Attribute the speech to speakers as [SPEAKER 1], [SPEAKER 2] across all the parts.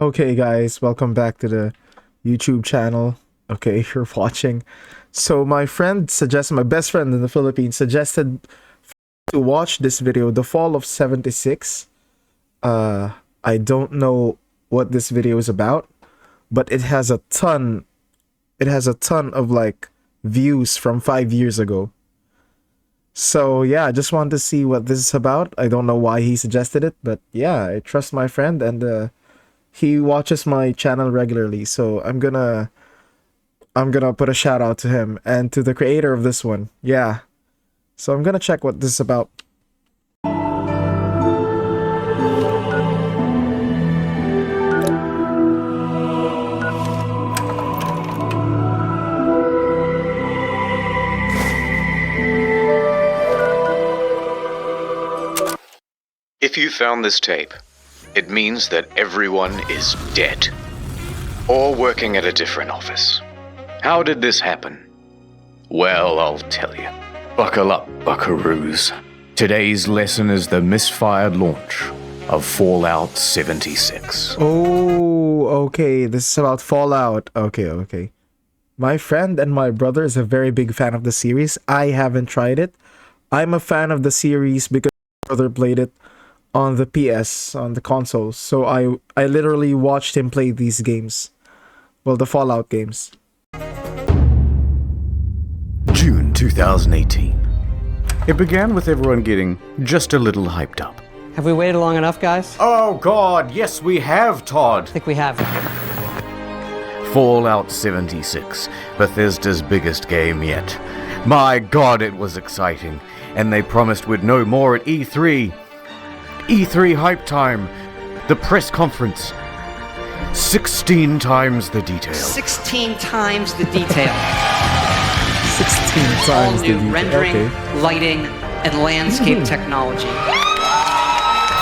[SPEAKER 1] Okay, guys, welcome back to the YouTube channel. Okay, you're watching. So my best friend in the Philippines suggested to watch this video, The Fall of 76. I don't know what this video is about, but it has a ton of like views from 5 years ago. So yeah, I just wanted to see what this is about. I don't know why he suggested it, but yeah, I trust my friend and he watches my channel regularly, so I'm gonna put a shout out to him and to the creator of this one. Yeah. So I'm gonna check what this is about.
[SPEAKER 2] If you found this tape, it means that everyone is dead. Or working at a different office. How did this happen? Well, I'll tell you. Buckle up, buckaroos. Today's lesson is the misfired launch of Fallout 76.
[SPEAKER 1] Oh, okay. This is about Fallout. Okay. My friend and my brother is a very big fan of the series. I haven't tried it. I'm a fan of the series because my brother played it on the PS, on the console. So I literally watched him play these games. Well, the Fallout games.
[SPEAKER 2] June 2018. It began with everyone getting just a little hyped up.
[SPEAKER 3] Have we waited long enough, guys?
[SPEAKER 2] Oh God, yes we have, Todd.
[SPEAKER 3] I think we have.
[SPEAKER 2] Fallout 76, Bethesda's biggest game yet. My God, it was exciting. And they promised we'd know more at E3. E3 hype time. The press conference. 16 times the detail.
[SPEAKER 3] 16 times the detail.
[SPEAKER 1] 16
[SPEAKER 3] All
[SPEAKER 1] times
[SPEAKER 3] new
[SPEAKER 1] the
[SPEAKER 3] rendering,
[SPEAKER 1] okay.
[SPEAKER 3] lighting, and landscape technology.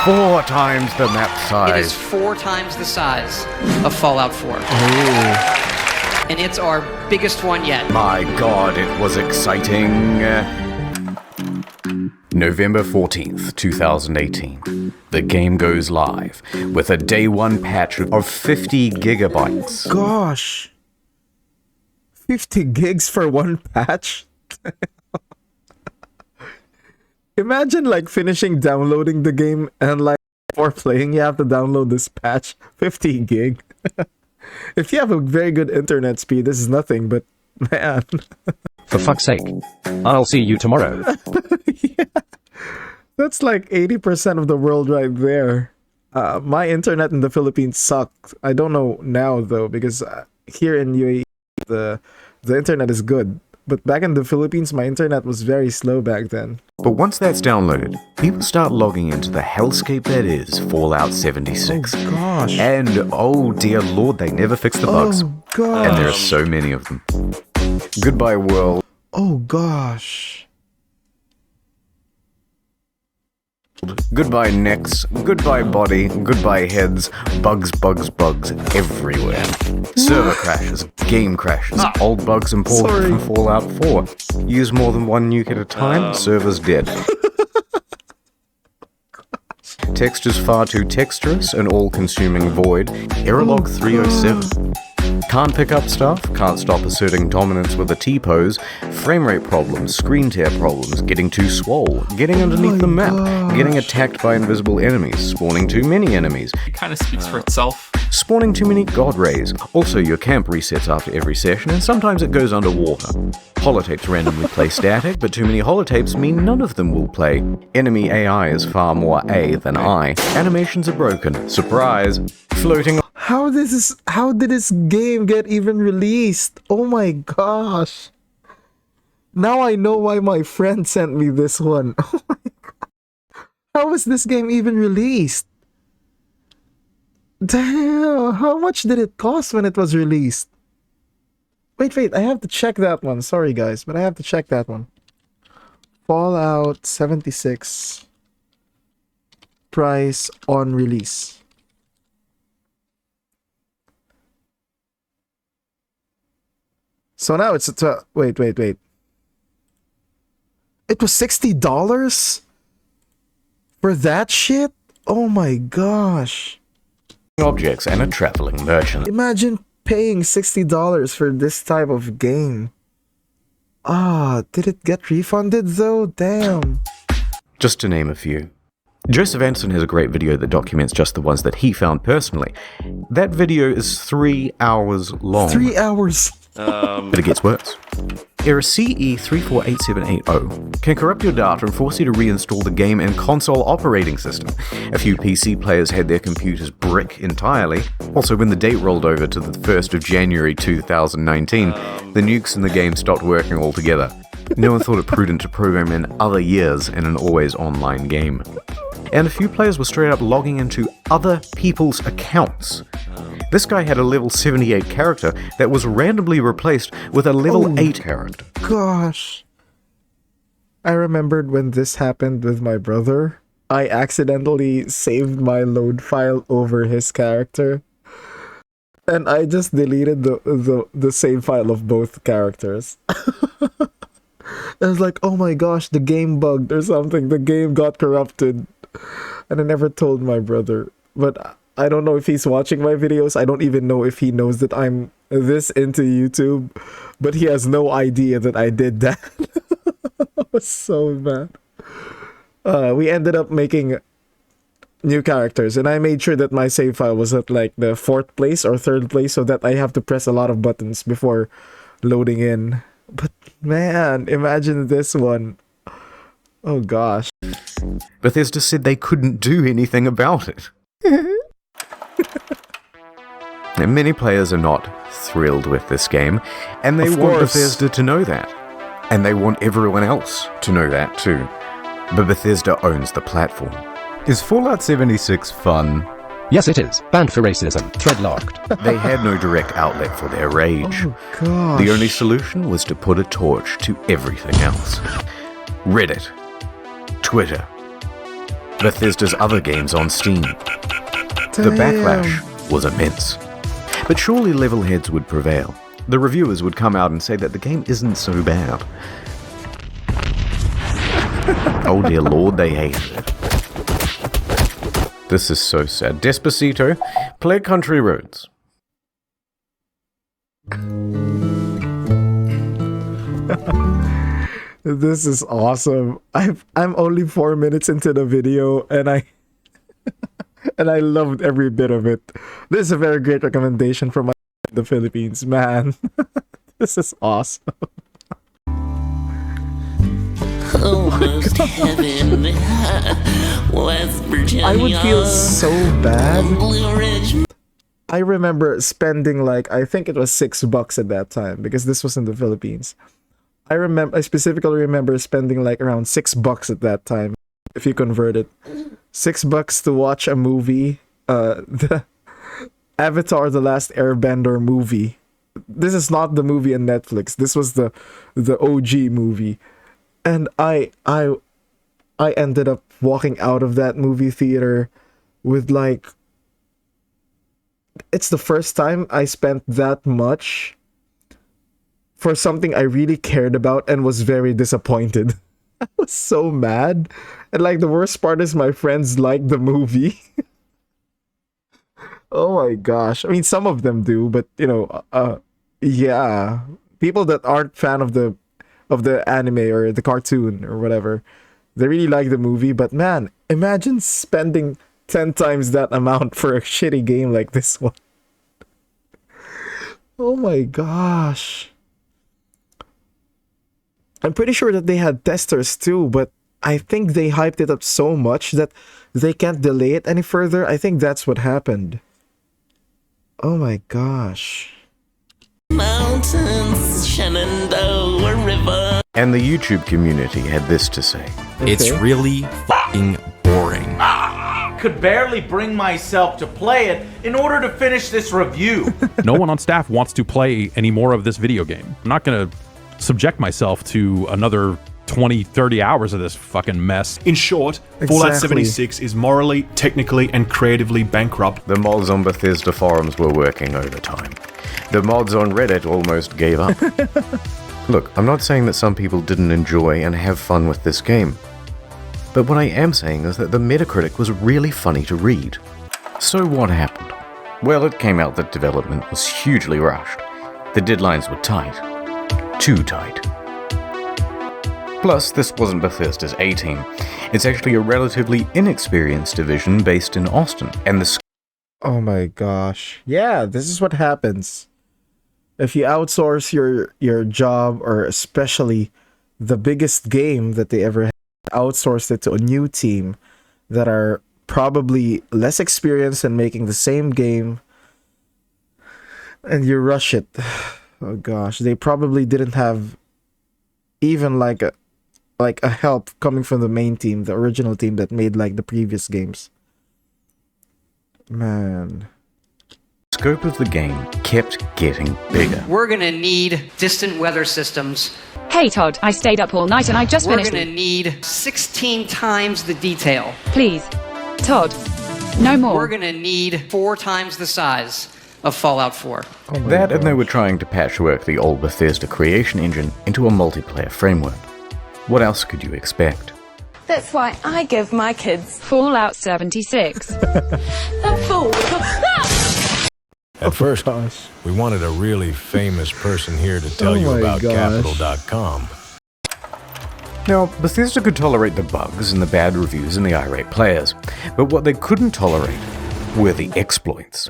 [SPEAKER 2] 4 times the map
[SPEAKER 3] It is
[SPEAKER 2] size.
[SPEAKER 3] 4 times the size of Fallout 4.
[SPEAKER 1] Oh.
[SPEAKER 3] And it's our biggest one yet.
[SPEAKER 2] My God, it was exciting. November 14th, 2018. The game goes live with a day one patch of 50 gigabytes.
[SPEAKER 1] Gosh. 50 gigs for one patch? Imagine like finishing downloading the game and like before playing you have to download this patch. 50 gig. If you have a very good internet speed, this is nothing, but man.
[SPEAKER 4] For fuck's sake. I'll see you tomorrow.
[SPEAKER 1] Yeah. That's like 80% of the world right there. My internet in the Philippines sucked. I don't know now though, because here in UAE the internet is good. But back in the Philippines, my internet was very slow back then.
[SPEAKER 2] But once that's downloaded, people start logging into the hellscape that is Fallout 76.
[SPEAKER 1] Oh gosh.
[SPEAKER 2] And oh dear lord, they never fix the bugs.
[SPEAKER 1] Oh gosh.
[SPEAKER 2] And there are so many of them. Goodbye world.
[SPEAKER 1] Oh gosh.
[SPEAKER 2] Goodbye necks, goodbye body, goodbye heads, bugs everywhere. Server crashes, game crashes, old bugs imported
[SPEAKER 1] Sorry.
[SPEAKER 2] from Fallout 4. Use more than one nuke at a time, server's dead. Textures far too texturous, an all-consuming void. Error log 307. Can't pick up stuff, can't stop asserting dominance with a T-pose, framerate problems, screen tear problems, getting too swole, getting underneath the map, getting attacked by invisible enemies, spawning too many enemies,
[SPEAKER 5] It kind of speaks for itself.
[SPEAKER 2] spawning too many god rays. Also, your camp resets after every session, and sometimes it goes underwater. Holotapes randomly play static, but too many holotapes mean none of them will play. Enemy AI is far more A than I. Animations are broken. Surprise! Floating.
[SPEAKER 1] How did this game get even released? Oh my gosh. Now I know why my friend sent me this one. Oh my god. How was this game even released? Damn, how much did it cost when it was released? Wait, I have to check that one. Sorry guys, but I have to check that one. Fallout 76 price on release. So now it's wait. It was $60 for that shit? Oh my gosh.
[SPEAKER 2] objects and a traveling merchant.
[SPEAKER 1] Imagine paying $60 for this type of game. Ah, did it get refunded though? Damn.
[SPEAKER 2] Just to name a few. Joseph Anderson has a great video that documents just the ones that he found personally. That video is 3 hours long.
[SPEAKER 1] 3 hours.
[SPEAKER 2] But it gets worse. Error CE348780 can corrupt your data and force you to reinstall the game and console operating system. A few PC players had their computers brick entirely. Also, when the date rolled over to the 1st of January 2019, the nukes in the game stopped working altogether. No one thought it prudent to program in other years in an always online game. And a few players were straight up logging into other people's accounts. This guy had a level 78 character that was randomly replaced with a level 8 character.
[SPEAKER 1] Gosh. I remembered when this happened with my brother. I accidentally saved my load file over his character. And I just deleted the save file of both characters. I was like, oh my gosh, the game bugged or something. The game got corrupted. And I never told my brother. But I don't know if he's watching my videos. I don't even know if he knows that I'm this into YouTube. But he has no idea that I did that. I was so mad. We ended up making new characters. And I made sure that my save file was at like the 4th place or 3rd place. So that I have to press a lot of buttons before loading in. But man, imagine this one. Oh gosh.
[SPEAKER 2] Bethesda said they couldn't do anything about it. And many players are not thrilled with this game, and they want Bethesda to know that. And they want everyone else to know that too. But Bethesda owns the platform. Is Fallout 76 fun?
[SPEAKER 4] Yes, it is. Banned for racism. Thread locked.
[SPEAKER 2] They had no direct outlet for their rage.
[SPEAKER 1] Oh gosh.
[SPEAKER 2] The only solution was to put a torch to everything else. Reddit, Twitter, Bethesda's other games on Steam. The backlash was immense. But surely level heads would prevail. The reviewers would come out and say that the game isn't so bad. Oh dear lord, they hated it. This is so sad. Despacito, play Country Roads.
[SPEAKER 1] This is awesome. I'm only 4 minutes into the video and I and I loved every bit of it. This is a very great recommendation from the Philippines, man. This is awesome.
[SPEAKER 5] Almost heaven, West Virginia.
[SPEAKER 1] I would feel so bad.
[SPEAKER 5] Blue Ridge.
[SPEAKER 1] I remember spending like, I think it was $6 at that time because this was in the Philippines. I specifically remember spending like around $6 at that time. If you convert it, $6 to watch a movie, the Avatar: The Last Airbender movie. This is not the movie on Netflix. This was the OG movie. And I ended up walking out of that movie theater with like, it's the first time I spent that much for something I really cared about and was very disappointed. I was so mad. And like the worst part is my friends liked the movie. Oh my gosh. I mean, some of them do, but you know, yeah. People that aren't fan of the anime or the cartoon or whatever, they really like the movie. But man, imagine spending 10 times that amount for a shitty game like this one. Oh my gosh. I'm pretty sure that they had testers too, but I think they hyped it up so much that they can't delay it any further. I think that's what happened. Oh my gosh.
[SPEAKER 5] Mountains, Shenandoah River.
[SPEAKER 2] And the YouTube community had this to say.
[SPEAKER 6] It's really fucking boring.
[SPEAKER 7] Could barely bring myself to play it in order to finish this review.
[SPEAKER 6] No one on staff wants to play any more of this video game. I'm not gonna subject myself to another 20, 30 hours of this fucking mess.
[SPEAKER 8] In short, Fallout 76 is morally, technically, and creatively bankrupt.
[SPEAKER 2] The mods on Bethesda forums were working overtime. The mods on Reddit almost gave up. Look, I'm not saying that some people didn't enjoy and have fun with this game. But what I am saying is that the Metacritic was really funny to read. So what happened? Well, it came out that development was hugely rushed. The deadlines were tight. Too tight. Plus, this wasn't Bethesda's A-team. It's actually a relatively inexperienced division based in Austin, and the
[SPEAKER 1] Oh my gosh. Yeah, this is what happens. If you outsource your job, or especially the biggest game that they ever had, outsourced it to a new team that are probably less experienced in making the same game, and you rush it. Oh gosh, they probably didn't have even like a help coming from the main team, the original team that made like the previous games. Man.
[SPEAKER 2] scope of the game kept getting bigger.
[SPEAKER 3] We're gonna need distant weather systems.
[SPEAKER 9] Hey Todd, I stayed up all night and I just
[SPEAKER 3] We're
[SPEAKER 9] finished.
[SPEAKER 3] gonna need 16 times the detail.
[SPEAKER 9] Please, Todd, no more.
[SPEAKER 3] We're gonna need 4 times the size of Fallout 4.
[SPEAKER 2] That, and they were trying to patchwork the old Bethesda creation engine into a multiplayer framework. What else could you expect?
[SPEAKER 10] That's why I give my kids
[SPEAKER 9] Fallout 76.
[SPEAKER 10] the full.
[SPEAKER 11] At first, we wanted a really famous person here to tell you about Capital.com.
[SPEAKER 2] Now, Bethesda could tolerate the bugs and the bad reviews and the irate players, but what they couldn't tolerate were the exploits.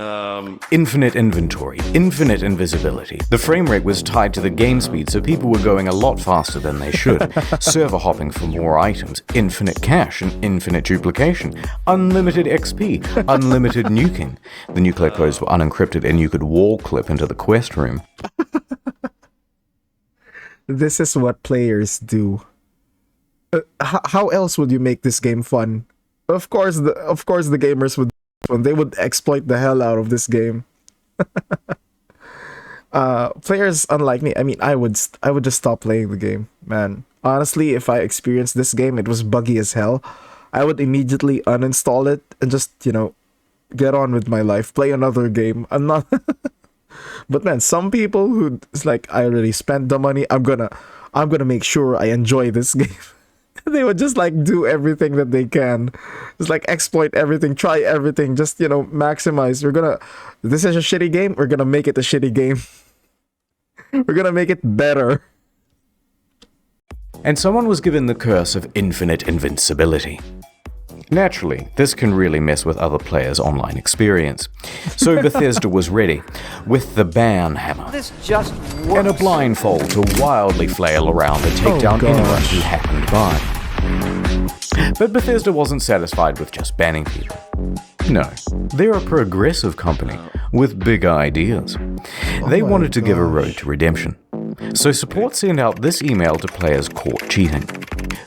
[SPEAKER 2] Infinite inventory, infinite invisibility. The frame rate was tied to the game speed, so people were going a lot faster than they should. Server hopping for more items, infinite cache and infinite duplication, unlimited XP, unlimited nuking. The nuclear codes were unencrypted and you could wall clip into the quest room.
[SPEAKER 1] This is what players do. How else would you make this game fun? Of course the gamers would. When they would exploit the hell out of this game. Players unlike me, I mean, I would just stop playing the game, man. Honestly, if I experienced this game, it was buggy as hell, I would immediately uninstall it and just, get on with my life, play another game. I'm not. But man, some people who, it's like, I already spent the money, I'm gonna make sure I enjoy this game. They would just like do everything that they can, just like exploit everything, try everything, just maximize. This is a shitty game, we're gonna make it a shitty game. We're gonna make it better.
[SPEAKER 2] And someone was given the curse of infinite invincibility. Naturally, this can really mess with other players' online experience. So Bethesda was ready, with the ban hammer
[SPEAKER 3] This just works.
[SPEAKER 2] and a blindfold to wildly flail around and take down anyone who happened by. But Bethesda wasn't satisfied with just banning people. No, they're a progressive company with big ideas. They wanted to give a road to redemption. So support sent out this email to players caught cheating.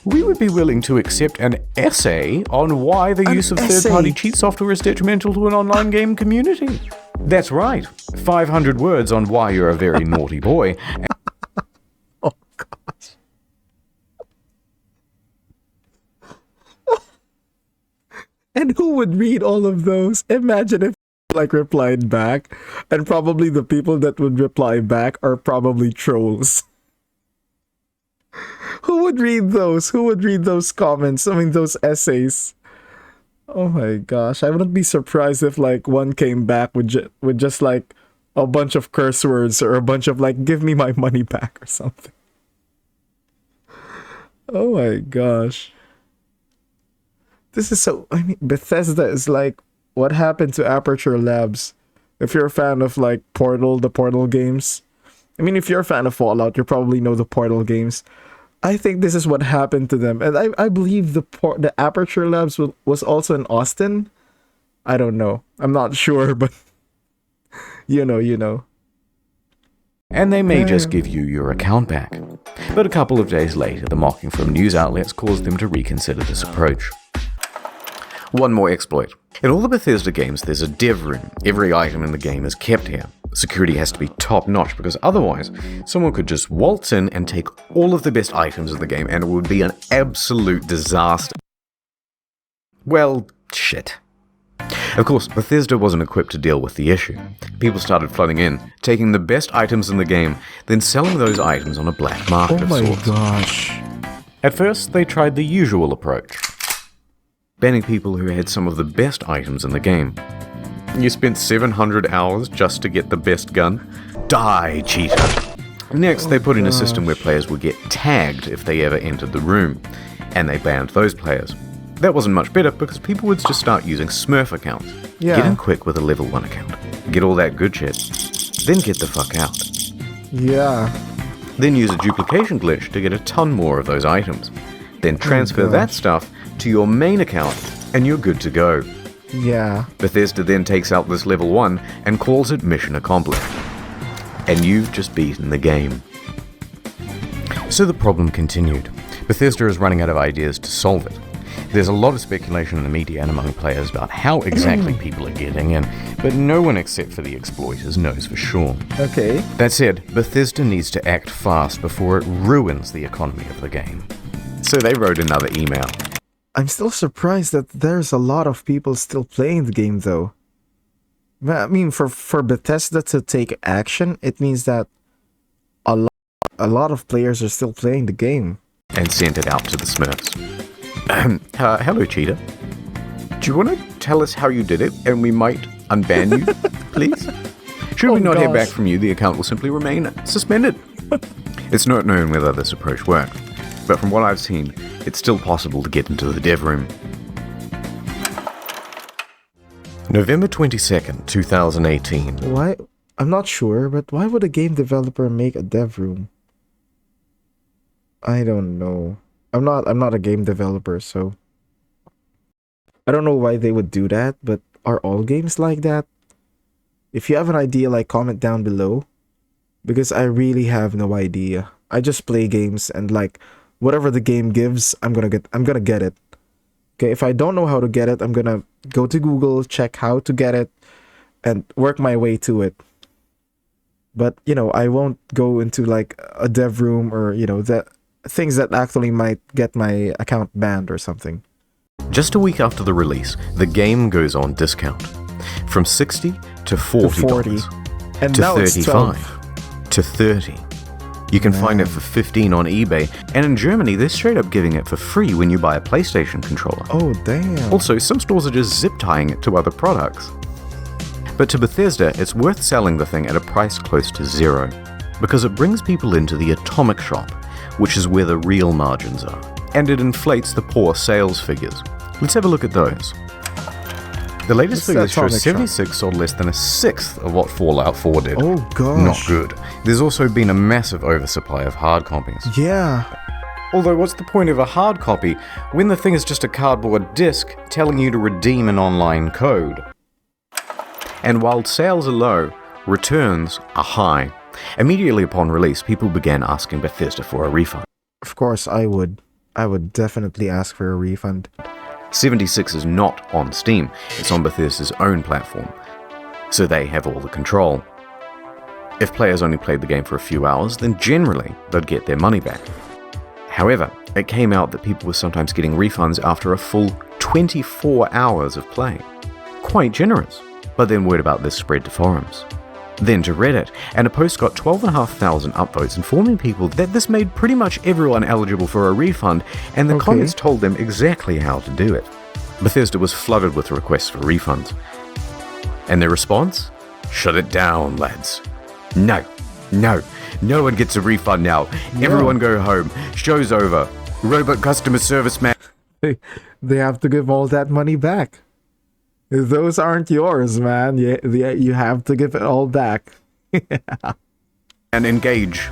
[SPEAKER 2] We would be willing to accept an essay on why the use of third-party cheat software is detrimental to an online game community. That's right, 500 words on why you're a very naughty boy.
[SPEAKER 1] Oh gosh. And who would read all of those? Imagine if replied back, and probably the people that would reply back are probably trolls. Who would read those? Who would read those comments? I mean, those essays. Oh my gosh, I wouldn't be surprised if one came back with just like a bunch of curse words or a bunch of give me my money back or something. Oh my gosh. This is so, Bethesda is what happened to Aperture Labs. If you're a fan of the Portal games. I mean, if you're a fan of Fallout, you probably know the Portal games. I think this is what happened to them. And I believe the Aperture Labs was also in Austin. I don't know. I'm not sure, but you know.
[SPEAKER 2] And they may just give you your account back. But a couple of days later, the mocking from news outlets caused them to reconsider this approach. One more exploit. In all the Bethesda games, there's a dev room. Every item in the game is kept here. Security has to be top-notch because otherwise, someone could just waltz in and take all of the best items in the game and it would be an absolute disaster. Well, shit. Of course, Bethesda wasn't equipped to deal with the issue. People started flooding in, taking the best items in the game, then selling those items on a black market of sorts.
[SPEAKER 1] Oh my gosh.
[SPEAKER 2] At first, they tried the usual approach, banning people who had some of the best items in the game. You spent 700 hours just to get the best gun? Die, cheater. Next, they put in a system where players would get tagged if they ever entered the room, and they banned those players. That wasn't much better because people would just start using Smurf accounts.
[SPEAKER 1] Yeah.
[SPEAKER 2] Get in quick with a level 1 account. Get all that good shit. Then get the fuck out.
[SPEAKER 1] Yeah.
[SPEAKER 2] Then use a duplication glitch to get a ton more of those items. Then transfer that stuff to your main account, and you're good to go.
[SPEAKER 1] Yeah.
[SPEAKER 2] Bethesda then takes out this level 1 and calls it mission accomplished. And you've just beaten the game. So the problem continued. Bethesda is running out of ideas to solve it. There's a lot of speculation in the media and among players about how exactly people are getting in, but no one except for the exploiters knows for sure.
[SPEAKER 1] Okay.
[SPEAKER 2] That said, Bethesda needs to act fast before it ruins the economy of the game. So they wrote another email.
[SPEAKER 1] I'm still surprised that there's a lot of people still playing the game though. I mean, for Bethesda to take action, it means that a lot of players are still playing the game.
[SPEAKER 2] And sent it out to the Smurfs. Hello, cheater. Do you want to tell us how you did it, and we might unban you, please? Should we not hear back from you, the account will simply remain suspended. It's not known whether this approach worked, but from what I've seen, it's still possible to get into the dev room. November 22nd, 2018.
[SPEAKER 1] Why? I'm not sure, but why would a game developer make a dev room? I don't know. I'm not a game developer, so I don't know why they would do that, but are all games like that? If you have an idea, like, comment down below, because I really have no idea. I just play games and, like, whatever the game gives, I'm gonna get it. Okay, if I don't know how to get it, I'm gonna go to Google, check how to get it, and work my way to it. But, you know, I won't go into, like, a dev room or, you know, that things that actually might get my account banned or something.
[SPEAKER 2] Just a week after the release, the game goes on discount. From $60 to $40.
[SPEAKER 1] And
[SPEAKER 2] to
[SPEAKER 1] now it's
[SPEAKER 2] $35.
[SPEAKER 1] 12.
[SPEAKER 2] To $30. You can find it for $15 on eBay, and in Germany, they're straight up giving it for free when you buy a PlayStation controller.
[SPEAKER 1] Oh, damn.
[SPEAKER 2] Also, some stores are just zip tying it to other products. But to Bethesda, it's worth selling the thing at a price close to zero, because it brings people into the atomic shop, which is where the real margins are, and it inflates the poor sales figures. Let's have a look at those. The latest figures show 76 sold less than a sixth of what Fallout 4 did.
[SPEAKER 1] Oh gosh.
[SPEAKER 2] Not good. There's also been a massive oversupply of hard copies.
[SPEAKER 1] Yeah.
[SPEAKER 2] Although, what's the point of a hard copy when the thing is just a cardboard disc telling you to redeem an online code? And while sales are low, returns are high. Immediately upon release, people began asking Bethesda for a refund.
[SPEAKER 1] Of course, I would. I would definitely ask for a refund.
[SPEAKER 2] 76 is not on Steam, it's on Bethesda's own platform, so they have all the control. If players only played the game for a few hours, then generally they'd get their money back. However, it came out that people were sometimes getting refunds after a full 24 hours of play. Quite generous, but then word about this spread to forums. Then to Reddit, and a post got 12,500 upvotes informing people that this made pretty much everyone eligible for a refund, and the comments told them exactly how to do it. Bethesda was flooded with requests for refunds. And their response? Shut it down, lads. No one gets a refund now. Everyone go home. Show's over. Robot customer service man.
[SPEAKER 1] They have to give all that money back. Those aren't yours, man. You have to give it all back.
[SPEAKER 2] And engage.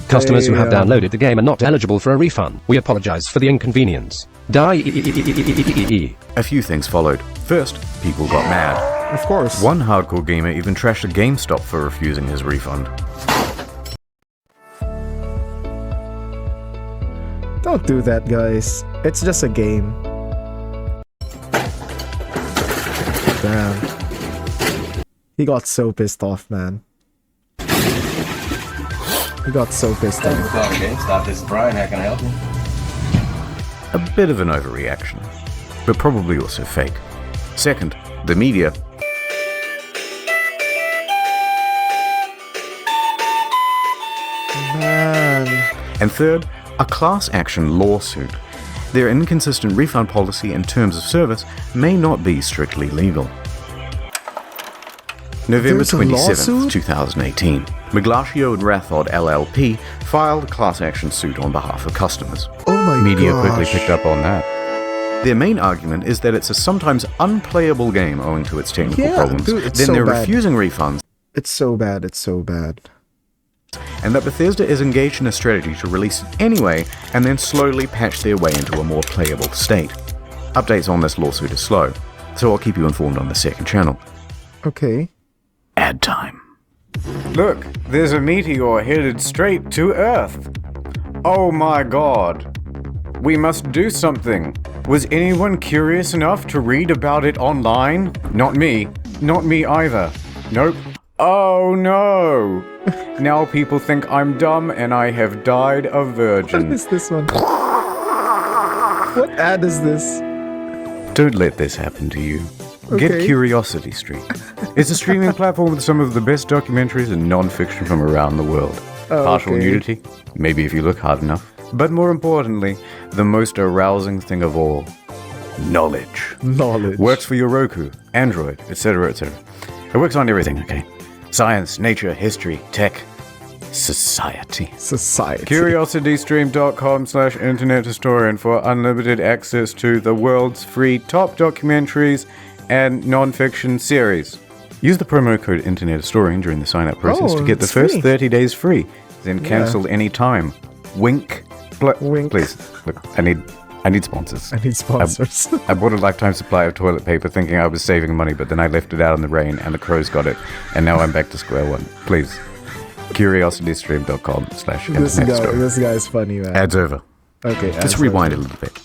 [SPEAKER 4] Customers who have downloaded the game are not eligible for a refund. We apologize for the inconvenience.
[SPEAKER 2] A few things followed. First, people got mad.
[SPEAKER 1] Of course.
[SPEAKER 2] One hardcore gamer even trashed a GameStop for refusing his refund.
[SPEAKER 1] Don't do that, guys. It's just a game. Damn. He got so pissed off, man. He got so pissed off.
[SPEAKER 12] GameStop, this is Brian. How can I help you?
[SPEAKER 2] A bit of an overreaction, but probably also fake. Second, the media.
[SPEAKER 1] Man.
[SPEAKER 2] And third, a class action lawsuit. Their inconsistent refund policy and terms of service may not be strictly legal. November
[SPEAKER 1] There's a
[SPEAKER 2] 27th,
[SPEAKER 1] lawsuit?
[SPEAKER 2] 2018. Maglatio and Rathod LLP filed a class action suit on behalf of customers.
[SPEAKER 1] Oh my
[SPEAKER 2] Media
[SPEAKER 1] gosh.
[SPEAKER 2] quickly picked up on that. Their main argument is that it's a sometimes unplayable game owing to its technical problems.
[SPEAKER 1] Dude, it's
[SPEAKER 2] then
[SPEAKER 1] so
[SPEAKER 2] they're
[SPEAKER 1] bad.
[SPEAKER 2] refusing refunds.
[SPEAKER 1] It's so bad, it's so bad.
[SPEAKER 2] And that Bethesda is engaged in a strategy to release it anyway and then slowly patch their way into a more playable state. Updates on this lawsuit are slow, so I'll keep you informed on the second channel.
[SPEAKER 1] Okay.
[SPEAKER 2] Ad time.
[SPEAKER 13] Look, there's a meteor headed straight to Earth. Oh my god. We must do something. Was anyone curious enough to read about it online? Not me. Not me either. Nope. Oh no. Now people think I'm dumb and I have died a virgin.
[SPEAKER 1] What is this one? What ad is this?
[SPEAKER 13] Don't let this happen to you.
[SPEAKER 1] Okay.
[SPEAKER 13] Get Curiosity Street. It's a streaming platform with some of the best documentaries and non-fiction from around the world. Partial
[SPEAKER 1] okay.
[SPEAKER 13] nudity? Maybe if you look hard enough. But more importantly, the most arousing thing of all. Knowledge.
[SPEAKER 1] Knowledge.
[SPEAKER 13] Works for your Roku, Android, etc., etc. It works on everything, okay? Science, nature, history, tech, society. CuriosityStream.com/internet historian for unlimited access to the world's free top documentaries and non-fiction series. Use the promo code Internet Historian during the sign-up process to get the first 30 days free, then cancel any time. Wink.
[SPEAKER 1] Wink.
[SPEAKER 13] Please, look, I need sponsors.
[SPEAKER 1] I need sponsors.
[SPEAKER 13] I bought a lifetime supply of toilet paper thinking I was saving money, but then I left it out in the rain and the crows got it, and now I'm back to square one. Please. CuriosityStream.com/internet.
[SPEAKER 1] This guy's funny, man.
[SPEAKER 2] Ad's over.
[SPEAKER 1] Okay.
[SPEAKER 2] Let's rewind a little bit.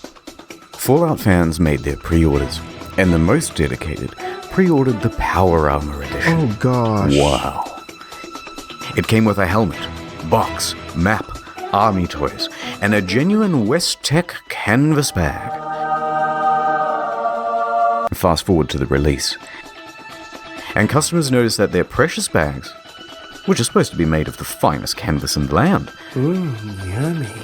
[SPEAKER 2] Fallout fans made their pre-orders, and the most dedicated pre-ordered the Power Armor Edition.
[SPEAKER 1] Oh gosh.
[SPEAKER 2] Wow. It came with a helmet, box, map, army toys, and a genuine West Tech canvas bag. Fast forward to the release, and customers noticed that their precious bags, which are supposed to be made of the finest canvas in the land,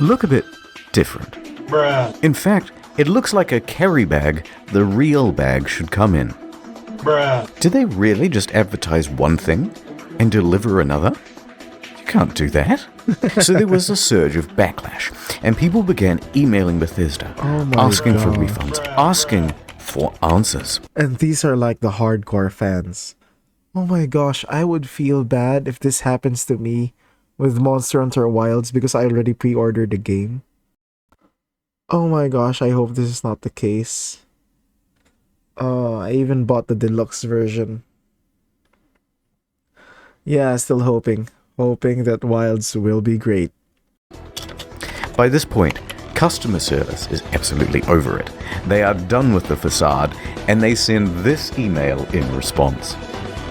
[SPEAKER 2] look a bit different.
[SPEAKER 14] Bruh.
[SPEAKER 2] In fact, it looks like a carry bag the real bag should come in.
[SPEAKER 14] Bruh.
[SPEAKER 2] Did they really just advertise one thing and deliver another? You can't do that. So there was a surge of backlash, and people began emailing Bethesda, asking for refunds, asking for answers.
[SPEAKER 1] And these are like the hardcore fans. Oh my gosh, I would feel bad if this happens to me with Monster Hunter Wilds because I already pre-ordered the game. Oh my gosh, I hope this is not the case. I even bought the deluxe version. Yeah, still hoping that Wilds will be great.
[SPEAKER 2] By this point, customer service is absolutely over it. They are done with the facade, and they send this email in response.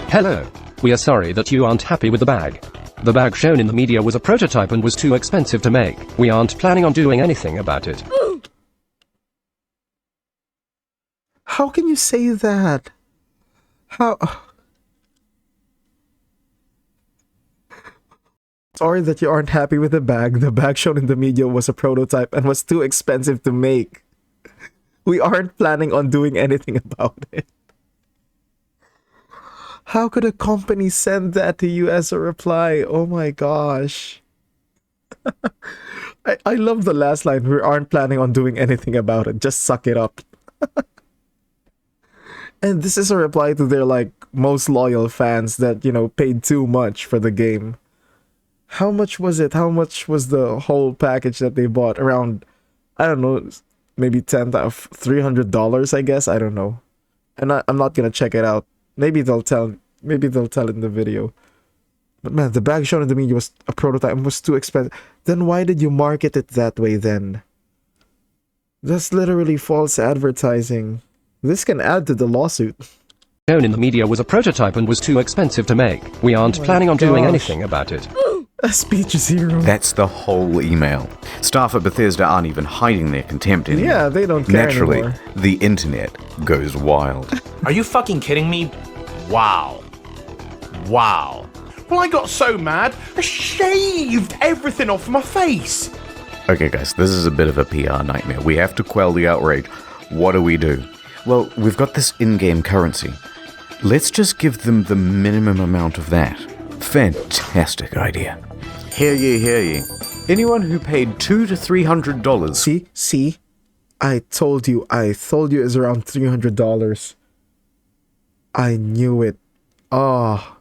[SPEAKER 4] Hello. We are sorry that you aren't happy with the bag. The bag shown in the media was a prototype and was too expensive to make. We aren't planning on doing anything about it.
[SPEAKER 1] How can you say that? How? Sorry that you aren't happy with the bag. The bag shown in the media was a prototype and was too expensive to make. We aren't planning on doing anything about it. How could a company send that to you as a reply? Oh my gosh. I love the last line. We aren't planning on doing anything about it. Just suck it up. And this is a reply to their like most loyal fans that, you know, paid too much for the game. How much was it? How much was the whole package that they bought? Around, I don't know, maybe $300, I guess. I don't know. And I'm not gonna check it out. Maybe they'll tell in the video. But man, the bag shown in the media was a prototype and was too expensive. Then why did you market it that way then? That's literally false advertising. This can add to the lawsuit.
[SPEAKER 4] Shown in the media was a prototype and was too expensive to make. We aren't planning on doing anything about it.
[SPEAKER 1] A speech zero.
[SPEAKER 2] That's the whole email. Staff at Bethesda aren't even hiding their contempt anymore.
[SPEAKER 1] Yeah, they don't care
[SPEAKER 2] Naturally,
[SPEAKER 1] anymore.
[SPEAKER 2] the internet goes wild.
[SPEAKER 7] Are you fucking kidding me? Wow. Wow. Well, I got so mad, I shaved everything off my face.
[SPEAKER 2] Okay, guys, this is a bit of a PR nightmare. We have to quell the outrage. What do? Well, we've got this in-game currency.
[SPEAKER 13] Let's just give them the minimum amount of that. Fantastic idea. Hear ye, hear ye. Anyone who paid $200 to $300.
[SPEAKER 1] See? I told you it's around $300. I knew it. Oh,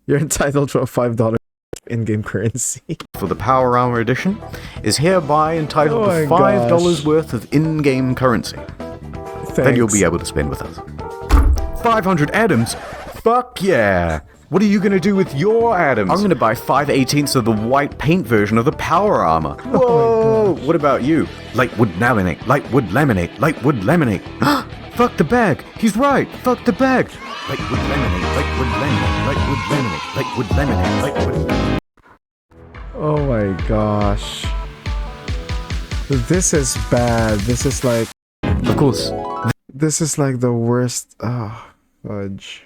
[SPEAKER 1] you're entitled to a $5 in-game currency.
[SPEAKER 13] For the Power Armor Edition is hereby entitled to $5 worth of in-game currency. That you'll be able to spend with us. 500 atoms? Fuck yeah! What are you going to do with your atoms? I'm going to buy 5/18 of the white paint version of the Power Armor. Whoa! What about you? Lightwood laminate, lightwood laminate, lightwood laminate. Fuck the bag! He's right! Fuck the bag! Lightwood laminate, lightwood laminate, lightwood laminate, lightwood laminate, lightwood.
[SPEAKER 1] Oh my gosh. This is bad. This is like...
[SPEAKER 13] Of course.
[SPEAKER 1] This is like the worst... Oh, fudge.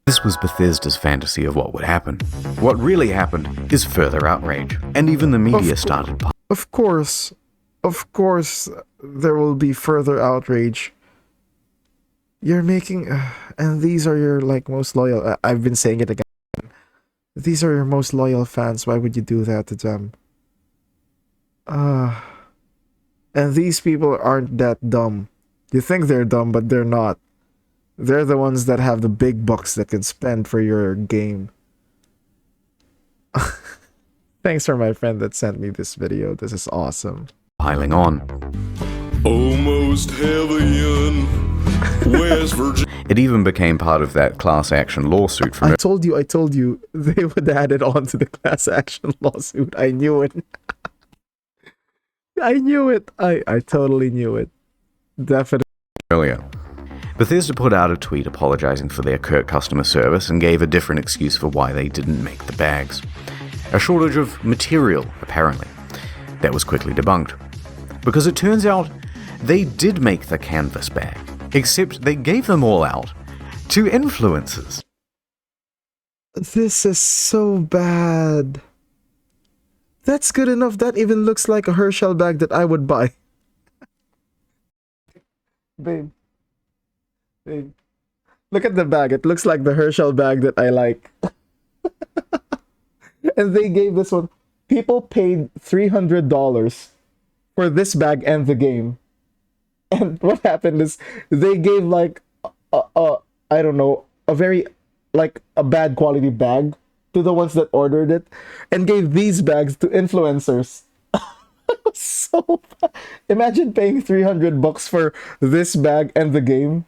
[SPEAKER 13] This was Bethesda's fantasy of what would happen. What really happened is further outrage, and even the media started.
[SPEAKER 1] Of course, there will be further outrage. You're making, and these are your like most loyal. I've been saying it again. These are your most loyal fans. Why would you do that to them? And these people aren't that dumb. You think they're dumb, but they're not. They're the ones that have the big bucks that can spend for your game. Thanks for my friend that sent me this video. This is awesome.
[SPEAKER 13] Piling on.
[SPEAKER 15] Almost heaven, West Virginia.
[SPEAKER 13] It even became part of that class action lawsuit from...
[SPEAKER 1] I told you, they would add it on to the class action lawsuit. I knew it. I knew it. I totally knew it. Definitely.
[SPEAKER 13] Earlier. Bethesda put out a tweet apologizing for their curt customer service and gave a different excuse for why they didn't make the bags. A shortage of material, apparently. That was quickly debunked. Because it turns out they did make the canvas bag, except they gave them all out to influencers.
[SPEAKER 1] This is so bad. That's good enough. That even looks like a Herschel bag that I would buy. Babe. Look at the bag. It looks like the Herschel bag that I like. And they gave this one. People paid $300 for this bag and the game. And what happened is they gave like I don't know, a very like a bad quality bag to the ones that ordered it and gave these bags to influencers. So bad. Imagine paying $300 for this bag and the game.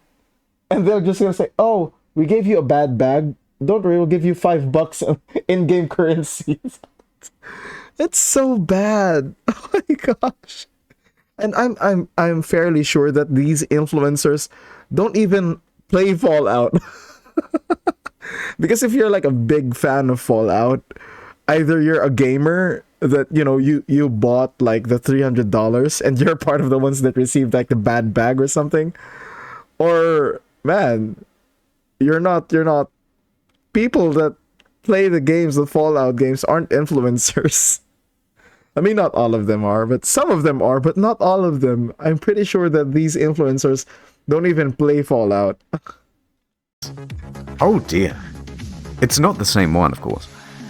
[SPEAKER 1] And they're just gonna say, "Oh, we gave you a bad bag. Don't worry, we'll give you $5 in-game currency." It's so bad. Oh my gosh. And I'm fairly sure that these influencers don't even play Fallout. Because if you're like a big fan of Fallout, either you're a gamer that you bought like the $300 and you're part of the ones that received like the bad bag or something, or man, you're not. People that play the games, the Fallout games, aren't influencers. I mean, not all of them are, but some of them are, but not all of them. I'm pretty sure that these influencers don't even play Fallout.
[SPEAKER 13] Oh dear. It's not the same one, of course,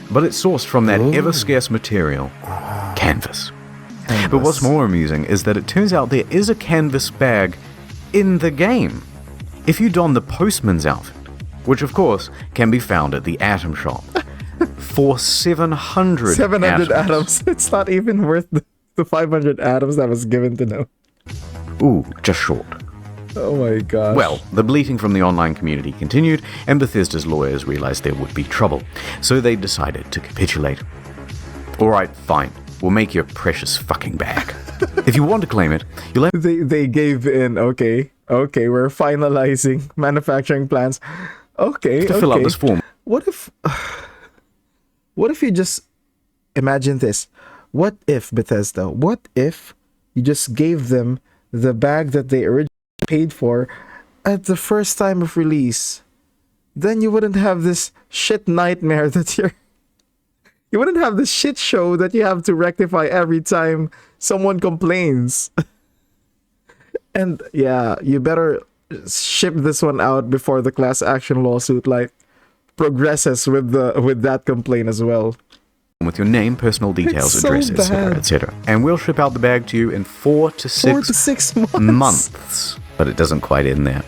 [SPEAKER 13] but it's sourced from that ever-scarce material, canvas. But what's more amusing is that it turns out there is a canvas bag in the game. If you don the postman's outfit, which of course can be found at the Atom Shop, for 700
[SPEAKER 1] atoms. It's not even worth the 500 atoms that was given to them.
[SPEAKER 13] Ooh, just short.
[SPEAKER 1] Oh my gosh.
[SPEAKER 13] Well, the bleating from the online community continued, and Bethesda's lawyers realized there would be trouble, so they decided to capitulate. Alright, fine. We'll make your precious fucking bag. If you want to claim it, you'll have...
[SPEAKER 1] They gave in, okay, we're finalizing manufacturing plans. Okay,
[SPEAKER 13] to fill out this form.
[SPEAKER 1] What if you just... Imagine this. What if, Bethesda, what if you just gave them the bag that they originally paid for at the first time of release? Then you wouldn't have this shit nightmare that you wouldn't have this shit show that you have to rectify every time someone complains. And yeah, you better ship this one out before the class action lawsuit like progresses with that complaint as well.
[SPEAKER 13] With your name, personal details,
[SPEAKER 1] It's so
[SPEAKER 13] address, etc.,
[SPEAKER 1] bad.
[SPEAKER 13] etc. And we'll ship out the bag to you in 4 to 6,
[SPEAKER 1] 4 to 6 months.
[SPEAKER 13] months. But it doesn't quite end there.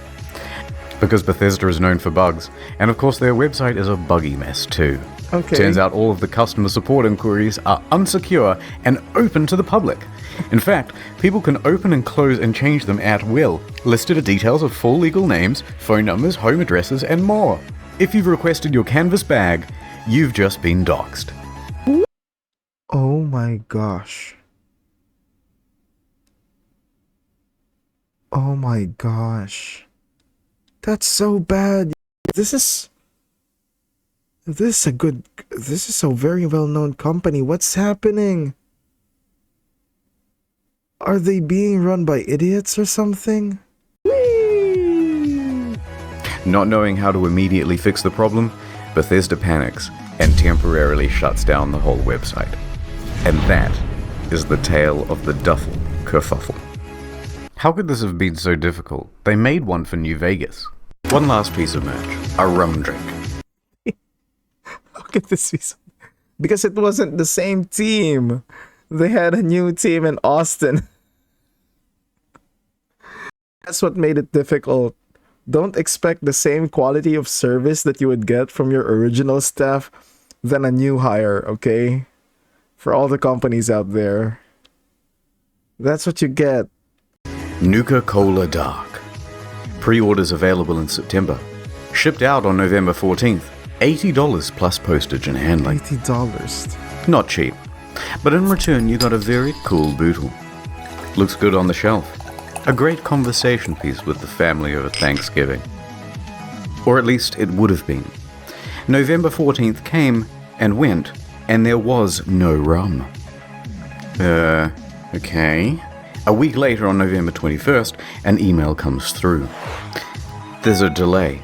[SPEAKER 13] Because Bethesda is known for bugs, and of course their website is a buggy mess too.
[SPEAKER 1] Okay.
[SPEAKER 13] Turns out all of the customer support inquiries are unsecure and open to the public. In fact, people can open and close and change them at will. Listed are details of full legal names, phone numbers, home addresses, and more. If you've requested your canvas bag, you've just been doxxed.
[SPEAKER 1] Oh my gosh. Oh my gosh. That's so bad. This is a very well-known company. What's happening? Are they being run by idiots or something?
[SPEAKER 13] Not knowing how to immediately fix the problem, Bethesda panics and temporarily shuts down the whole website. And that is the tale of the Duffel kerfuffle. How could this have been so difficult? They made one for New Vegas. One last piece of merch, a rum drink.
[SPEAKER 1] How could this be so... Because it wasn't the same team. They had a new team in Austin. That's what made it difficult. Don't expect the same quality of service that you would get from your original staff than a new hire, okay? For all the companies out there. That's what you get.
[SPEAKER 13] Nuka-Cola Dark. Pre-orders available in September. Shipped out on November 14th. $80 plus postage and handling.
[SPEAKER 1] $80.
[SPEAKER 13] Not cheap. But in return you got a very cool bootle. Looks good on the shelf. A great conversation piece with the family over Thanksgiving. Or at least it would have been. November 14th came and went, and there was no rum. Okay. A week later on November 21st, an email comes through. There's a delay.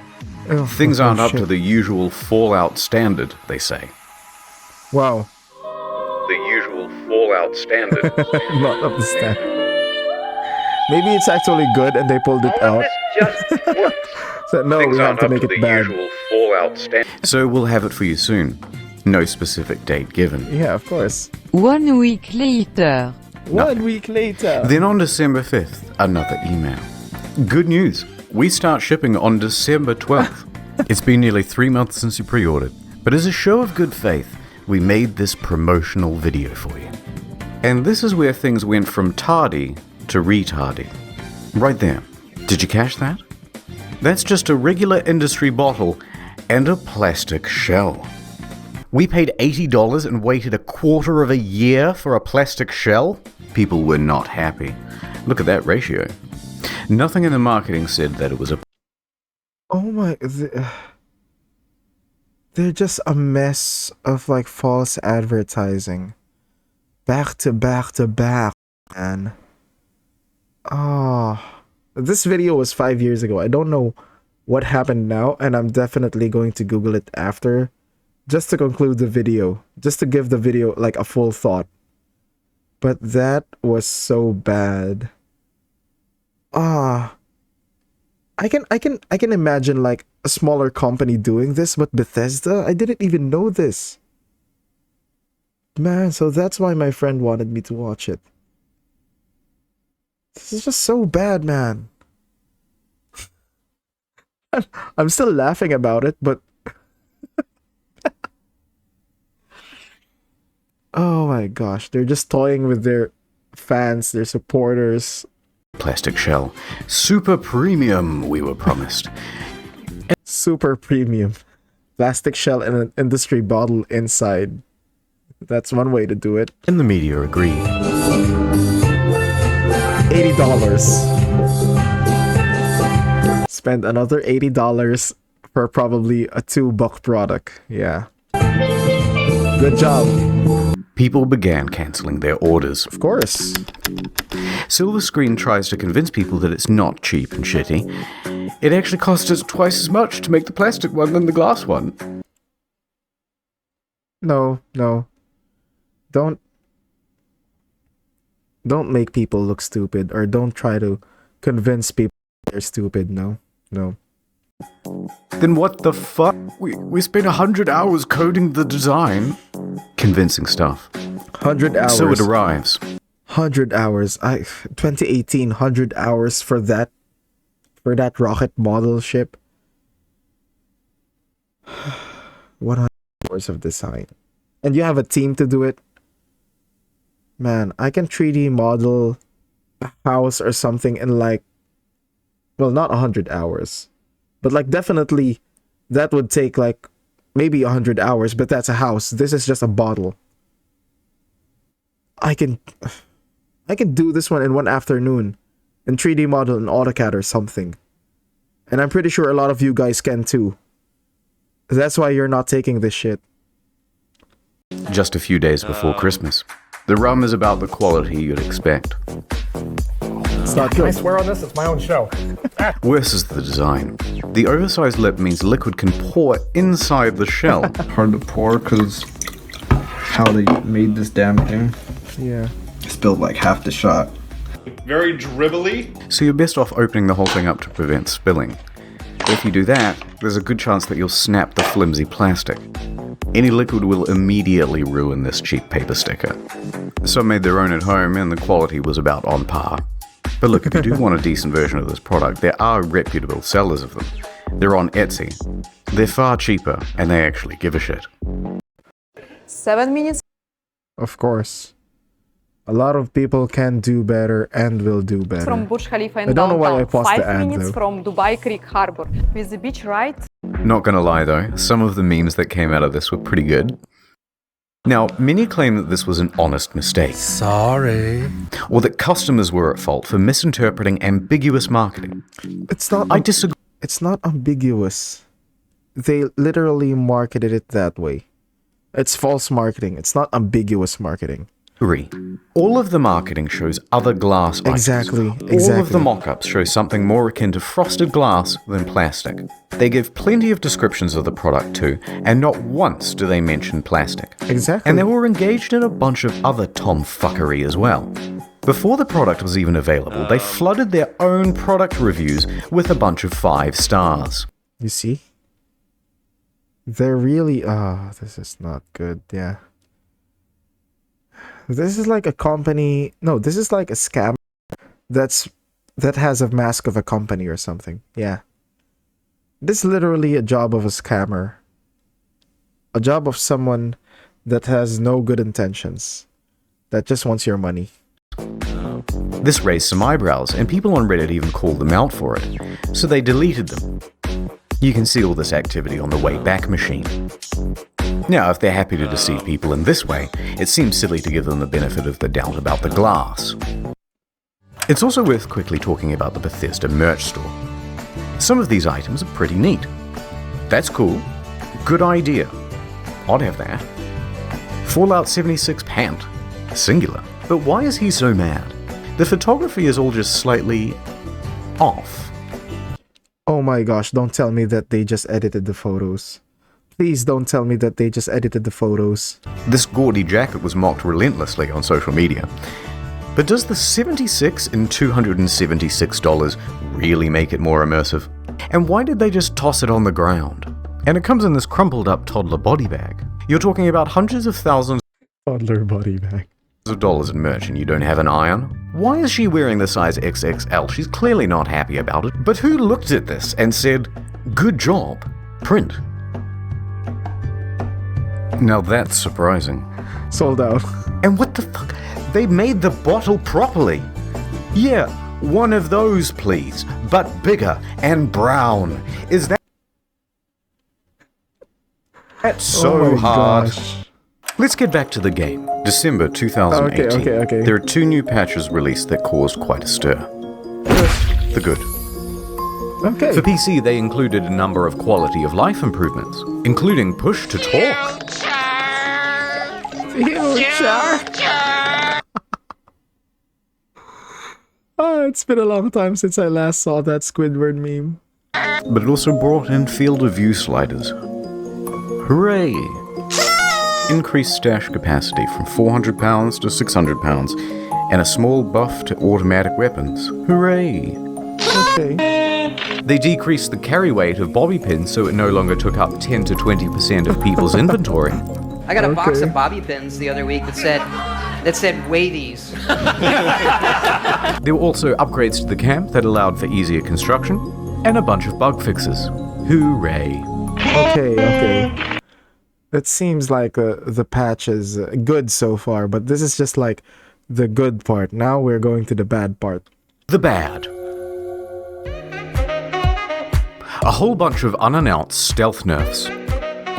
[SPEAKER 13] Things aren't up to the usual Fallout standard, they say.
[SPEAKER 1] Wow.
[SPEAKER 13] The usual Fallout standard.
[SPEAKER 1] Not up to standard. Maybe it's actually good and they pulled it out. So no, we have to make it bad.
[SPEAKER 13] So we'll have it for you soon. No specific date given.
[SPEAKER 1] Yeah, of course.
[SPEAKER 16] 1 week later.
[SPEAKER 1] 1 week later.
[SPEAKER 13] Then on December 5th, another email. Good news. We start shipping on December 12th. It's been nearly 3 months since you pre-ordered, but as a show of good faith, we made this promotional video for you. And this is where things went from tardy to retardy. Right there. Did you catch that? That's just a regular industry bottle and a plastic shell. We paid $80 and waited a quarter of a year for a plastic shell? People were not happy. Look at that ratio. Nothing in the marketing said that it was a...
[SPEAKER 1] Oh my... They're just a mess of like false advertising. Back to back to back, man. Oh, this video was 5 years ago. I don't know what happened now, and I'm definitely going to Google it after, just to conclude the video, just to give the video like a full thought. But that was so bad. I can imagine like a smaller company doing this, but Bethesda, I didn't even know this. Man, so that's why my friend wanted me to watch it. This is just so bad, man. I'm still laughing about it, but... Oh my gosh, they're just toying with their fans, their supporters.
[SPEAKER 13] Plastic shell. Super premium, we were promised.
[SPEAKER 1] Super premium. Plastic shell and an industry bottle inside. That's one way to do it.
[SPEAKER 13] And the media agreed.
[SPEAKER 1] $80. Spend another $80 for probably a $2 product. Yeah. Good job.
[SPEAKER 13] People began cancelling their orders.
[SPEAKER 1] Of course.
[SPEAKER 13] Silver Screen tries to convince people that it's not cheap and shitty. It actually costs us twice as much to make the plastic one than the glass one.
[SPEAKER 1] No. Don't make people look stupid, or don't try to convince people They're stupid. No.
[SPEAKER 13] Then what the fuck? We spent 100 hours coding the design. Convincing stuff.
[SPEAKER 1] 100 hours.
[SPEAKER 13] So it arrives.
[SPEAKER 1] 100 hours. 2018, 100 hours for that rocket model ship. 100 hours of design. And you have a team to do it. Man, I can 3D model a house or something in like, well, not 100 hours. But like definitely that would take like maybe 100 hours, but that's a house. This is just a bottle. I can do this one in one afternoon and 3D model in AutoCAD or something. And I'm pretty sure a lot of you guys can too. That's why you're not taking this shit.
[SPEAKER 13] Just a few days before Christmas. The rum is about the quality you'd expect.
[SPEAKER 1] It's not
[SPEAKER 17] Can I
[SPEAKER 1] good.
[SPEAKER 17] swear on this? It's my own show.
[SPEAKER 13] Worse is the design. The oversized lip means liquid can pour inside the shell.
[SPEAKER 18] Hard to pour because how they made this damn thing.
[SPEAKER 1] Yeah.
[SPEAKER 18] Spilled like half the shot.
[SPEAKER 7] Very dribbly.
[SPEAKER 13] So you're best off opening the whole thing up to prevent spilling. If you do that, there's a good chance that you'll snap the flimsy plastic. Any liquid will immediately ruin this cheap paper sticker. Some made their own at home and the quality was about on par. But look, if you do want a decent version of this product, there are reputable sellers of them. They're on Etsy. They're far cheaper, and they actually give a shit.
[SPEAKER 10] 7 minutes.
[SPEAKER 1] Of course. A lot of people can do better and will do better.
[SPEAKER 10] From Burj Khalifa in
[SPEAKER 1] I don't know why I
[SPEAKER 10] downtown.
[SPEAKER 1] paused the
[SPEAKER 10] 5
[SPEAKER 1] ad,
[SPEAKER 10] minutes
[SPEAKER 1] though.
[SPEAKER 10] from Dubai Creek Harbor. With the beach right.
[SPEAKER 13] Not gonna lie though, some of the memes that came out of this were pretty good. Now, many claim that this was an honest mistake.
[SPEAKER 19] Sorry.
[SPEAKER 13] Or that customers were at fault for misinterpreting ambiguous marketing.
[SPEAKER 1] It's not.
[SPEAKER 13] I disagree.
[SPEAKER 1] It's not ambiguous. They literally marketed it that way. It's false marketing. It's not ambiguous marketing.
[SPEAKER 13] All of the marketing shows other glass items.
[SPEAKER 1] Exactly.
[SPEAKER 13] All of the mock-ups show something more akin to frosted glass than plastic. They give plenty of descriptions of the product too, and not once do they mention plastic.
[SPEAKER 1] Exactly.
[SPEAKER 13] And they were engaged in a bunch of other tomfuckery as well. Before the product was even available, they flooded their own product reviews with a bunch of 5 stars.
[SPEAKER 1] You see? They're really... this is not good. Yeah. This is like a company... No, this is like a scam that has a mask of a company or something. Yeah. This is literally a job of a scammer. A job of someone that has no good intentions. That just wants your money.
[SPEAKER 13] This raised some eyebrows, and people on Reddit even called them out for it, so they deleted them. You can see all this activity on the Wayback Machine. Now, if they're happy to deceive people in this way, it seems silly to give them the benefit of the doubt about the glass. It's also worth quickly talking about the Bethesda merch store. Some of these items are pretty neat. That's cool. Good idea. I'd have that. Fallout 76 pant. Singular. But why is he so mad? The photography is all just slightly off.
[SPEAKER 1] Oh my gosh, don't tell me that they just edited the photos. Please don't tell me that they just edited the photos.
[SPEAKER 13] This gaudy jacket was mocked relentlessly on social media. But does the $76 and $276 really make it more immersive? And why did they just toss it on the ground? And it comes in this crumpled up toddler body bag. You're talking about hundreds of thousands
[SPEAKER 1] toddler body bag
[SPEAKER 13] of dollars in merch and you don't have an eye on? Why is she wearing the size XXL? She's clearly not happy about it. But who looked at this and said, "Good job, print"? Now that's surprising.
[SPEAKER 1] Sold out.
[SPEAKER 13] And what the fuck? They made the bottle properly. Yeah, one of those please, but bigger and brown. Is that... That's so hard.
[SPEAKER 1] Gosh.
[SPEAKER 13] Let's get back to the game. December 2018.
[SPEAKER 1] Okay.
[SPEAKER 13] There are 2 new patches released that caused quite a stir. First, the good.
[SPEAKER 1] Okay.
[SPEAKER 13] For PC, they included a number of quality of life improvements, including push to talk.
[SPEAKER 1] It's been a long time since I last saw that Squidward meme.
[SPEAKER 13] But it also brought in field of view sliders. Hooray! Increased stash capacity from 400 pounds to 600 pounds, and a small buff to automatic weapons. Hooray!
[SPEAKER 1] Okay.
[SPEAKER 13] They decreased the carry weight of bobby pins so it no longer took up 10 to 20% of people's inventory.
[SPEAKER 3] I got a box of bobby pins the other week that said weigh these.
[SPEAKER 13] There were also upgrades to the camp that allowed for easier construction, and a bunch of bug fixes. Hooray.
[SPEAKER 1] Okay. It seems like the patch is good so far, but this is just like the good part. Now we're going to the bad part.
[SPEAKER 13] The bad. A whole bunch of unannounced stealth nerfs.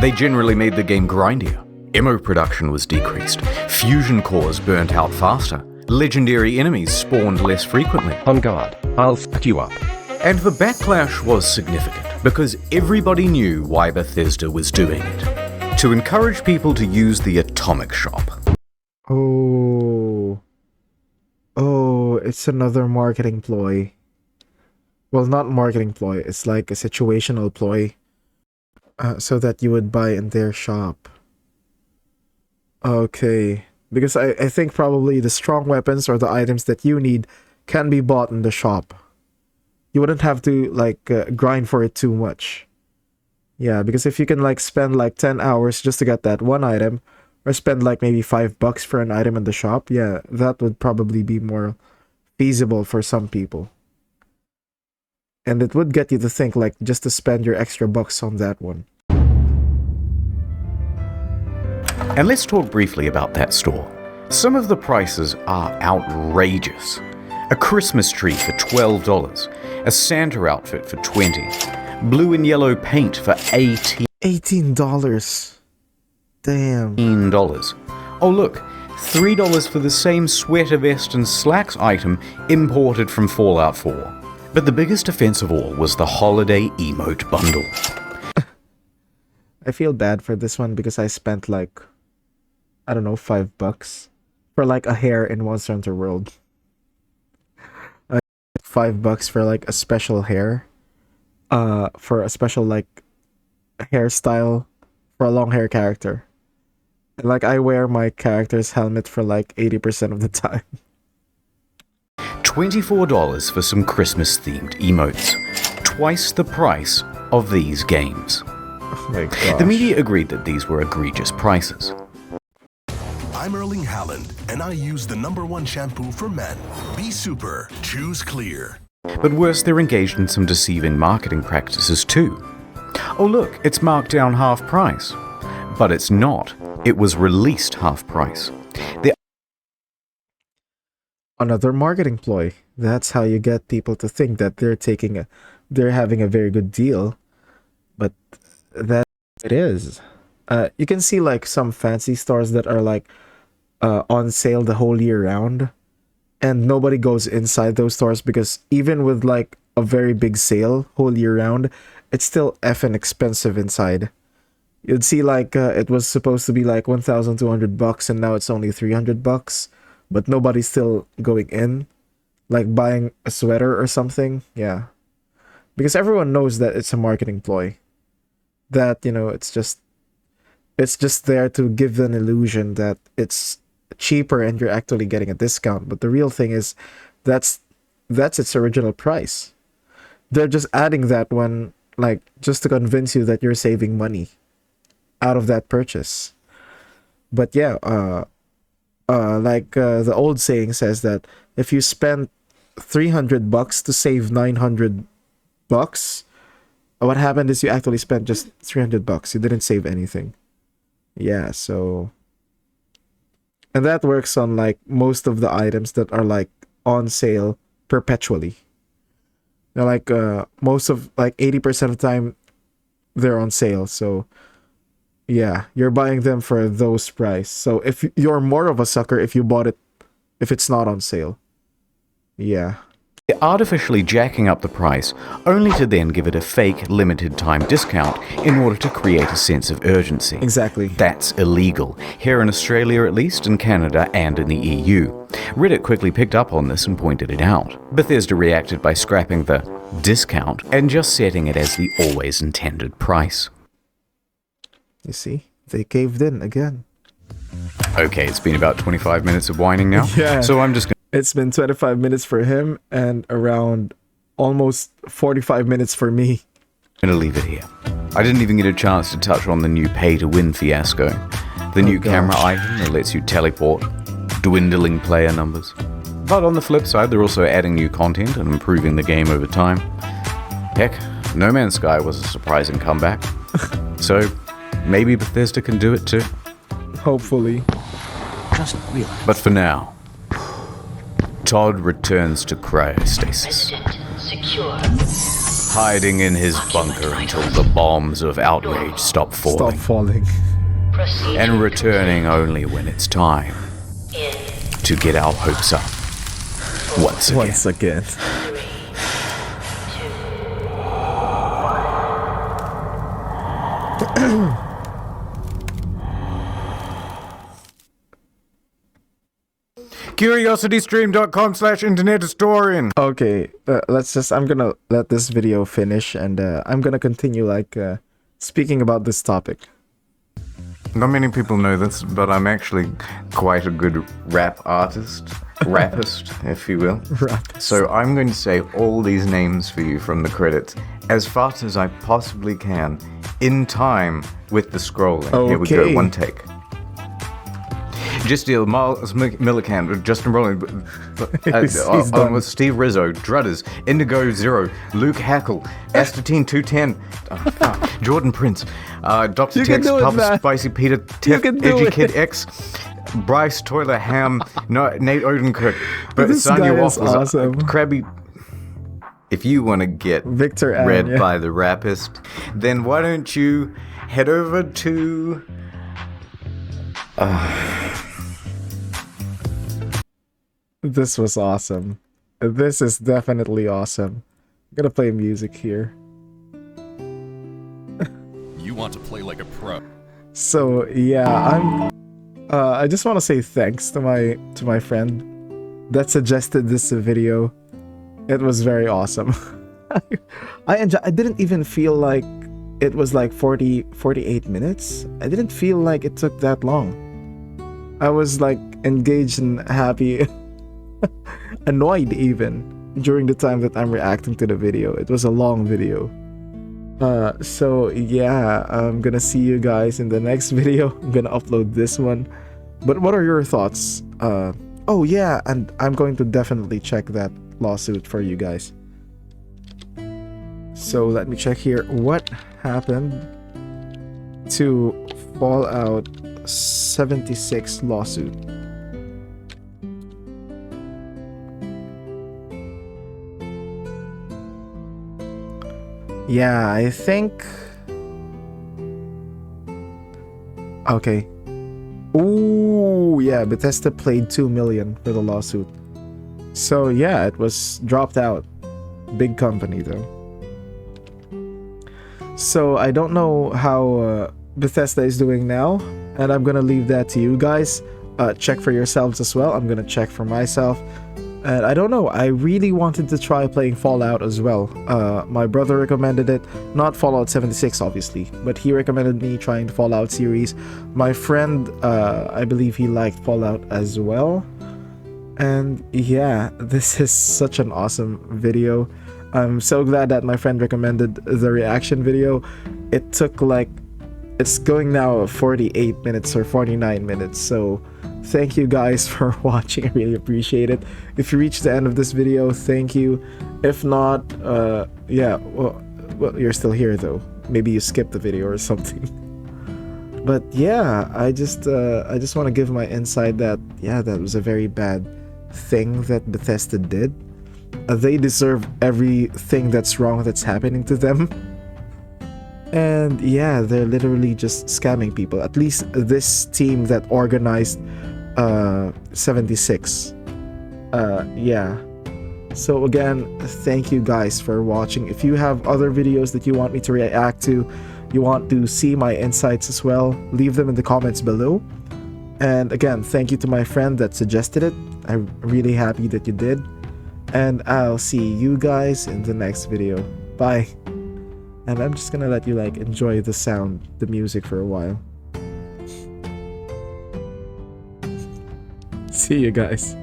[SPEAKER 13] They generally made the game grindier. Ammo production was decreased. Fusion cores burnt out faster. Legendary enemies spawned less frequently.
[SPEAKER 4] On guard, I'll fuck you up.
[SPEAKER 13] And the backlash was significant because everybody knew why Bethesda was doing it. To encourage people to use the atomic shop.
[SPEAKER 1] Oh, it's another marketing ploy. Well, not marketing ploy, it's like a situational ploy. So that you would buy in their shop. Okay. Because I think probably the strong weapons or the items that you need can be bought in the shop. You wouldn't have to, like, grind for it too much. Yeah, because if you can, like, spend, like, 10 hours just to get that one item, or spend, like, maybe $5 for an item in the shop, yeah, that would probably be more feasible for some people. And it would get you to think, like, just to spend your extra bucks on that one.
[SPEAKER 13] And let's talk briefly about that store. Some of the prices are outrageous. A Christmas tree for $12, a Santa outfit for $20, blue and yellow paint for $18.
[SPEAKER 1] Damn.
[SPEAKER 13] Oh look, $3 for the same sweater vest and slacks item imported from Fallout 4. But the biggest offense of all was the holiday emote bundle.
[SPEAKER 1] I feel bad for this one because I spent like, I don't know, $5 for like a hair in Monster Hunter World. $5 for like a special hair. For a special like hairstyle for a long hair character. And like I wear my character's helmet for like 80% of the time.
[SPEAKER 13] $24 for some Christmas-themed emotes. Twice the price of these games.
[SPEAKER 1] Oh my gosh.
[SPEAKER 13] The media agreed that these were egregious prices.
[SPEAKER 17] I'm Erling Haaland, and I use the #1 shampoo for men. Be super. Choose clear.
[SPEAKER 13] But worse, they're engaged in some deceiving marketing practices too. Oh look, it's marked down half price. But it's not. It was released half price.
[SPEAKER 1] Another marketing ploy. That's how you get people to think that they're having a very good deal. But that it is. You can see like some fancy stores that are like on sale the whole year round, and nobody goes inside those stores because even with like a very big sale whole year round, it's still effing expensive inside. You'd see like it was supposed to be like $1,200 and now it's only $300, but nobody's still going in, like buying a sweater or something. Yeah, because everyone knows that it's a marketing ploy. That, you know, it's just there to give an illusion that it's cheaper and you're actually getting a discount. But the real thing is that's its original price. They're just adding that one, like, just to convince you that you're saving money out of that purchase. But yeah, the old saying says that if you spend $300 to save $900, what happened is you actually spent just $300. You didn't save anything. Yeah, so, and that works on like most of the items that are like on sale perpetually. They're like most of like 80% of the time they're on sale. So yeah, you're buying them for those price. So if you're more of a sucker if you bought it if it's not on sale. Yeah.
[SPEAKER 13] They're artificially jacking up the price, only to then give it a fake limited time discount in order to create a sense of urgency.
[SPEAKER 1] Exactly.
[SPEAKER 13] That's illegal, here in Australia at least, in Canada and in the EU. Reddit quickly picked up on this and pointed it out. Bethesda reacted by scrapping the discount and just setting it as the always intended price.
[SPEAKER 1] You see, they caved in again.
[SPEAKER 13] Okay, it's been about 25 minutes of whining now,
[SPEAKER 1] yeah.
[SPEAKER 13] So I'm just gonna...
[SPEAKER 1] It's been 25 minutes for him and around almost 45 minutes for me.
[SPEAKER 13] I'm gonna leave it here. I didn't even get a chance to touch on the new pay-to-win fiasco. The new camera item that lets you teleport, dwindling player numbers. But on the flip side, they're also adding new content and improving the game over time. Heck, No Man's Sky was a surprising comeback. So, maybe Bethesda can do it too.
[SPEAKER 1] Hopefully.
[SPEAKER 13] But for now, Todd returns to cryostasis. Hiding in his bunker until the bombs of outrage stop falling. And returning only when it's time to get our hopes up. Once again. CuriosityStream.com/internethistorian.
[SPEAKER 1] Okay, I'm gonna let this video finish, and I'm gonna continue speaking about this topic.
[SPEAKER 13] Not many people know this, but I'm actually quite a good rap artist. Rappist, if you will.
[SPEAKER 1] Rappist.
[SPEAKER 13] So I'm going to say all these names for you from the credits as fast as I possibly can, in time with the scrolling.
[SPEAKER 1] Okay.
[SPEAKER 13] Here we go, one take. Just deal, Miles Millican, Justin Rowland, on with Steve Rizzo, Drudders, Indigo Zero, Luke Hackle, Astatine 210, Jordan Prince, Dr. Tex, Papa Spicy Peter, Tiff, Edgy Kid X, Bryce Toiler Ham, Nate Odenkirk, Sonya Waffles,
[SPEAKER 1] awesome.
[SPEAKER 13] Krabby. If you want to get
[SPEAKER 1] Victor
[SPEAKER 13] read by the Rappist, then why don't you head over to...
[SPEAKER 1] This was awesome. This is definitely awesome. I'm gonna play music here.
[SPEAKER 19] You want to play like a pro.
[SPEAKER 1] So yeah, I just want to say thanks to my friend that suggested this video. It was very awesome. I didn't even feel like it was like 48 minutes. I didn't feel like it took that long. I was like engaged and happy. Annoyed even during the time that I'm reacting to the video. It was a long video. So yeah, I'm gonna see you guys in the next video. I'm gonna upload this one. But what are your thoughts? Oh yeah, and I'm going to definitely check that lawsuit for you guys. So let me check here. What happened to Fallout 76 lawsuit? Yeah, I think... Okay. Ooh, yeah, Bethesda paid 2 million for the lawsuit. So yeah, it was dropped out. Big company though. So I don't know how Bethesda is doing now, and I'm gonna leave that to you guys. Check for yourselves as well. I'm gonna check for myself. And I don't know, I really wanted to try playing Fallout as well. My brother recommended it, not Fallout 76 obviously, but he recommended me trying the Fallout series. My friend, I believe he liked Fallout as well. And yeah, this is such an awesome video. I'm so glad that my friend recommended the reaction video. It took like, it's going now 48 minutes or 49 minutes, so thank you guys for watching. I really appreciate it. If you reached the end of this video, thank you. If not, yeah, well, you're still here though. Maybe you skipped the video or something. But yeah, I just want to give my insight that, yeah, that was a very bad thing that Bethesda did. They deserve everything that's wrong that's happening to them. And yeah, they're literally just scamming people. At least this team that organized 76. Yeah. So again, thank you guys for watching. If you have other videos that you want me to react to, you want to see my insights as well, leave them in the comments below. And again, thank you to my friend that suggested it. I'm really happy that you did. And I'll see you guys in the next video. Bye. And I'm just gonna let you like enjoy the sound, the music for a while. See you guys.